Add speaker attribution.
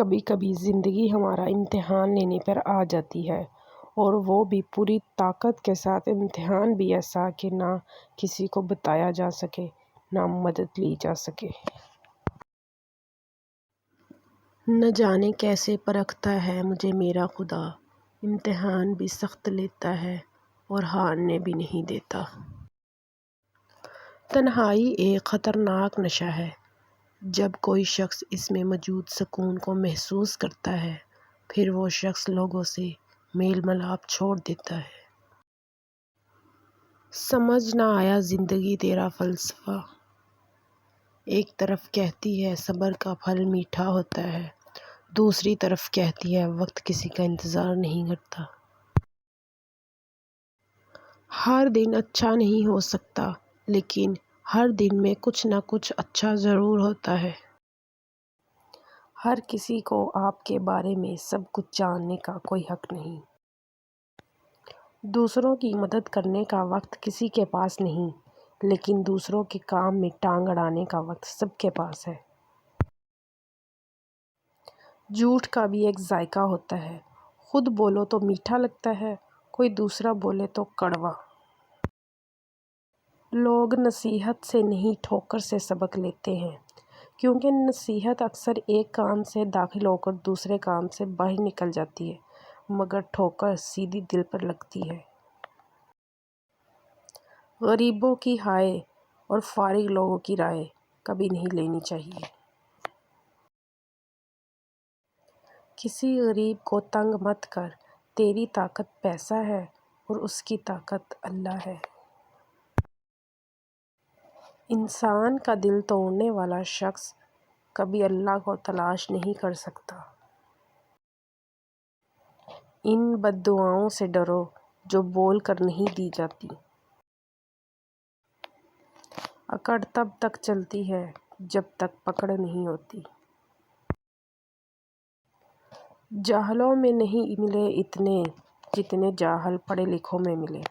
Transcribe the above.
Speaker 1: کبھی کبھی زندگی ہمارا امتحان لینے پر آ جاتی ہے، اور وہ بھی پوری طاقت کے ساتھ۔ امتحان بھی ایسا کہ نہ کسی کو بتایا جا سکے، نہ مدد لی جا سکے۔ نہ جانے کیسے پرکھتا ہے مجھے میرا خدا، امتحان بھی سخت لیتا ہے اور ہارنے بھی نہیں دیتا۔ تنہائی ایک خطرناک نشہ ہے۔ جب کوئی شخص اس میں موجود سکون کو محسوس کرتا ہے، پھر وہ شخص لوگوں سے میل ملاپ چھوڑ دیتا ہے۔ سمجھ نہ آیا زندگی تیرا فلسفہ، ایک طرف کہتی ہے صبر کا پھل میٹھا ہوتا ہے، دوسری طرف کہتی ہے وقت کسی کا انتظار نہیں کرتا۔ ہر دن اچھا نہیں ہو سکتا، لیکن ہر دن میں کچھ نہ کچھ اچھا ضرور ہوتا ہے۔ ہر کسی کو آپ کے بارے میں سب کچھ جاننے کا کوئی حق نہیں۔ دوسروں کی مدد کرنے کا وقت کسی کے پاس نہیں، لیکن دوسروں کے کام میں ٹانگ اڑانے کا وقت سب کے پاس ہے۔ جھوٹ کا بھی ایک ذائقہ ہوتا ہے، خود بولو تو میٹھا لگتا ہے، کوئی دوسرا بولے تو کڑوا۔ لوگ نصیحت سے نہیں ٹھوکر سے سبق لیتے ہیں، کیونکہ نصیحت اکثر ایک کان سے داخل ہو کر دوسرے کان سے باہر نکل جاتی ہے، مگر ٹھوکر سیدھی دل پر لگتی ہے۔ غریبوں کی ہائے اور فارغ لوگوں کی رائے کبھی نہیں لینی چاہیے۔ کسی غریب کو تنگ مت کر، تیری طاقت پیسہ ہے اور اس کی طاقت اللہ ہے۔ انسان کا دل توڑنے والا شخص کبھی اللہ کو تلاش نہیں کر سکتا۔ ان بد دعاؤں سے ڈرو جو بول کر نہیں دی جاتی۔ اکڑ تب تک چلتی ہے جب تک پکڑ نہیں ہوتی۔ جاہلوں میں نہیں ملے اتنے جتنے جاہل پڑھے لکھوں میں ملے۔